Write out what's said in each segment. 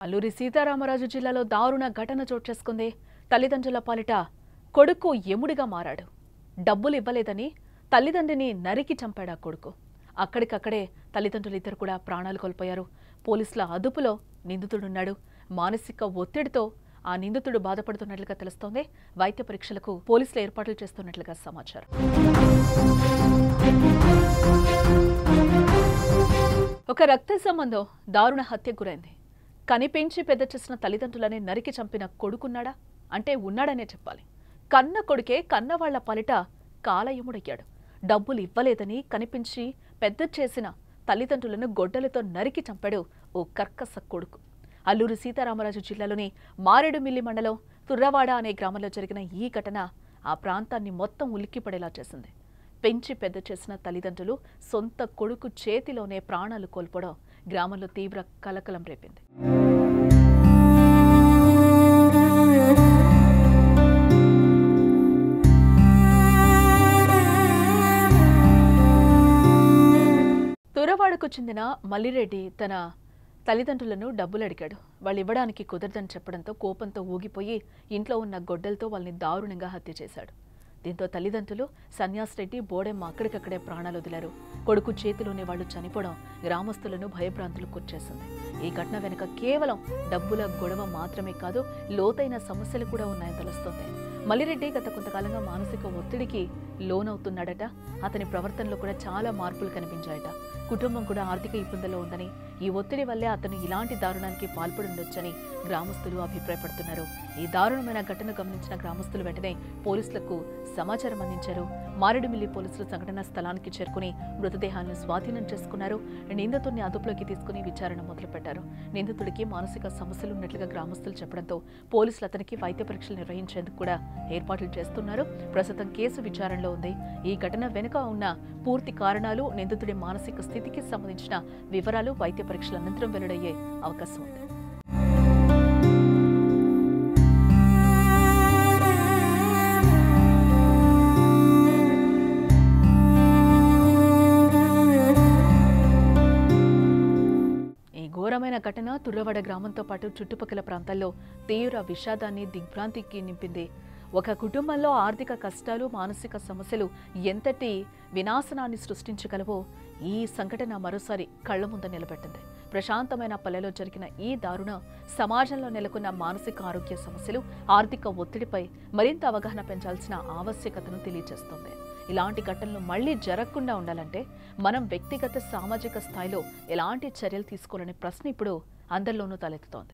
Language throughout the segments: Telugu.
అల్లూరి సీతారామరాజు జిల్లాలో దారుణ ఘటన చోటు చేసుకుంది. తల్లిదండ్రుల పాలిట కొడుకు ఎముడిగా మారాడు. డబ్బులు ఇవ్వలేదని తల్లిదండ్రిని నరికి చంపాడు ఆ కొడుకు. అక్కడికక్కడే తల్లిదండ్రులిద్దరు కూడా ప్రాణాలు కోల్పోయారు. పోలీసుల అదుపులో నిందితుడున్నాడు. మానసిక ఒత్తిడితో ఆ నిందితుడు బాధపడుతున్నట్లుగా తెలుస్తోంది. వైద్య పరీక్షలకు పోలీసులు ఏర్పాట్లు చేస్తున్నట్లుగా సమాచారం. ఒక రక్త సంబంధం దారుణ హత్యకు గురైంది. కనిపించి పెద్ద చేసిన తల్లిదండ్రులని నరికి చంపిన కొడుకున్నాడా అంటే ఉన్నాడనే చెప్పాలి. కన్న కొడుకే కన్నవాళ్ల పాలిట కాలయముడయ్యాడు. డబ్బులు ఇవ్వలేదని కనిపించి పెద్ద చేసిన తల్లిదండ్రులను గొడ్డలతో నరికి చంపాడు ఓ కర్కస కొడుకు. అల్లూరి సీతారామరాజు జిల్లాలోని మారేడుమిల్లి మండలం తుర్రవాడ అనే గ్రామంలో జరిగిన ఈ ఘటన ఆ ప్రాంతాన్ని మొత్తం ఉలిక్కిపడేలా చేసింది. పెంచి పెద్ద చేసిన తల్లిదండ్రులు సొంత కొడుకు చేతిలోనే ప్రాణాలు కోల్పోవడం గ్రామంలో తీవ్ర కలకలం రేపింది. తురవాడకు చెందిన మల్లిరెడ్డి తన తల్లిదండ్రులను డబ్బులు అడిగాడు. వాళ్ళు ఇవ్వడానికి కుదరదని చెప్పడంతో కోపంతో ఊగిపోయి ఇంట్లో ఉన్న గొడ్డలతో వాళ్ళని దారుణంగా హత్య చేశాడు. దీంతో తల్లిదండ్రులు సన్యాసిరెడ్డి బోడెమ్మ అక్కడికక్కడే ప్రాణాలు వదిలారు. కొడుకు చేతిలోనే వాళ్లు చనిపోవడం గ్రామస్తులను భయభ్రాంతులకు గురిచేసింది. ఈ ఘటన వెనుక కేవలం డబ్బుల గొడవ మాత్రమే కాదు, లోతైన సమస్యలు కూడా ఉన్నాయని తెలుస్తోంది. మల్లిరెడ్డి గత కొంతకాలంగా మానసిక ఒత్తిడికి లోనవుతున్నాడట. అతని ప్రవర్తనలో కూడా చాలా మార్పులు కనిపించాయట. కుటుంబం కూడా ఆర్థిక ఇబ్బందుల్లో ఉందని, ఈ ఒత్తిడి వల్లే అతను ఇలాంటి దారుణానికి పాల్పడుండొచ్చని గ్రామస్తులు అభిప్రాయపడుతున్నారు. ఈ దారుణమైన ఘటన గమనించిన గ్రామస్తులు వెంటనే పోలీసులకు సమాచారం అందించారు. మారేడుమిల్లి పోలీసులు సంఘటనా స్థలానికి చేరుకుని మృతదేహాలను స్వాధీనం చేసుకున్నారు. నిందితుడిని అదుపులోకి తీసుకుని విచారణ మొదలుపెట్టారు. నిందితుడికి మానసిక సమస్యలు ఉన్నట్లుగా గ్రామస్తులు చెప్పడంతో పోలీసులు అతనికి వైద్య పరీక్షలు నిర్వహించేందుకు కూడా ఏర్పాట్లు చేస్తున్నారు. ప్రస్తుతం కేసు విచారణలో ఉంది. ఈ ఘటన వెనుక ఉన్న పూర్తి కారణాలు, నిందితుడి మానసిక స్థితికి సంబంధించిన వివరాలు వైద్య పరీక్షల అనంతరం వెల్లడయ్యే అవకాశం ఉంది. ఘోరమైన ఘటన తుర్రవాడ గ్రామంతో పాటు చుట్టుపక్కల ప్రాంతాల్లో తీవ్ర విషాదాన్ని, దిగ్భ్రాంతికి నింపింది. ఒక కుటుంబంలో ఆర్థిక కష్టాలు, మానసిక సమస్యలు ఎంతటి వినాశనాన్ని సృష్టించగలవో ఈ సంఘటన మరోసారి కళ్ల ముందు నిలబెట్టింది. ప్రశాంతమైన పల్లెలో జరిగిన ఈ దారుణం సమాజంలో నెలకొన్న మానసిక ఆరోగ్య సమస్యలు, ఆర్థిక ఒత్తిడిపై మరింత అవగాహన పెంచాల్సిన ఆవశ్యకతను తెలియజేస్తోంది. ఇలాంటి ఘటనలు మళ్లీ జరగకుండా ఉండాలంటే మనం వ్యక్తిగత, సామాజిక స్థాయిలో ఎలాంటి చర్యలు తీసుకోవాలనే ప్రశ్న ఇప్పుడు అందరిలోనూ తలెత్తుతోంది.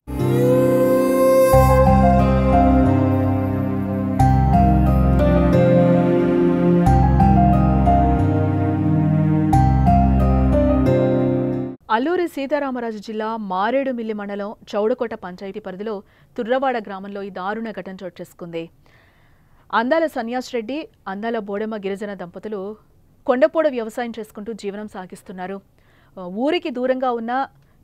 అల్లూరి సీతారామరాజు జిల్లా మారేడుమిల్లి మండలం చౌడకోట పంచాయతీ పరిధిలో తుర్రవాడ గ్రామంలో ఈ దారుణ ఘటన చోటు చేసుకుంది. అందాల సన్యాసిరెడ్డి, అందాల బోడెమ్మ గిరిజన దంపతులు కొండపోడ వ్యవసాయం చేసుకుంటూ జీవనం సాగిస్తున్నారు. ఊరికి దూరంగా ఉన్న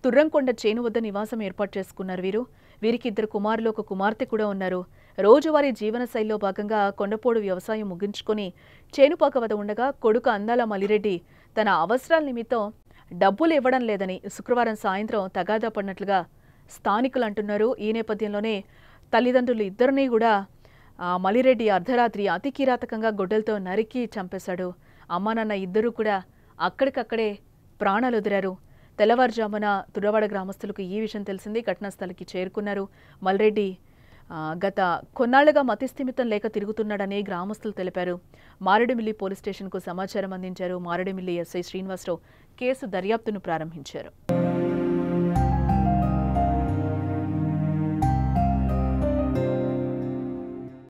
తుర్రంకొండ చేను వద్ద నివాసం ఏర్పాటు చేసుకున్నారు వీరికి 2 కుమారులు, 1 కుమార్తె కూడా ఉన్నారు. రోజువారీ జీవన శైలిలో భాగంగా కొండపోడు వ్యవసాయం ముగించుకొని చేనుపాక వద్ద ఉండగా కొడుకు అందాల మల్లిరెడ్డి తన అవసరాల నిమిత్తం డబ్బులు ఇవ్వడం లేదని శుక్రవారం సాయంత్రం తగాదా పడినట్లుగా స్థానికులు అంటున్నారు. ఈ నేపథ్యంలోనే తల్లిదండ్రులు ఇద్దరినీ కూడా మల్లిరెడ్డి అర్ధరాత్రి అతి కిరాతకంగా గొడ్డలతో నరికి చంపేశాడు. అమ్మా నాన్న ఇద్దరూ కూడా అక్కడికక్కడే ప్రాణాలు వదిలారు. తెల్లవారుజామున తుర్రవాడ గ్రామస్తులకు ఈ విషయం తెలిసింది. ఘటనా స్థలికి చేరుకున్నారు. మల్లిరెడ్డి గత కొన్నాళ్లుగా మతిస్థిమితం లేక తిరుగుతున్నాడని గ్రామస్తులు తెలిపారు. మారేడుమిల్లి పోలీస్ స్టేషన్కు సమాచారం అందించారు. మారేడుమిల్లి ఎస్ఐ శ్రీనివాసరావు కేసు దర్యాప్తును ప్రారంభించారు.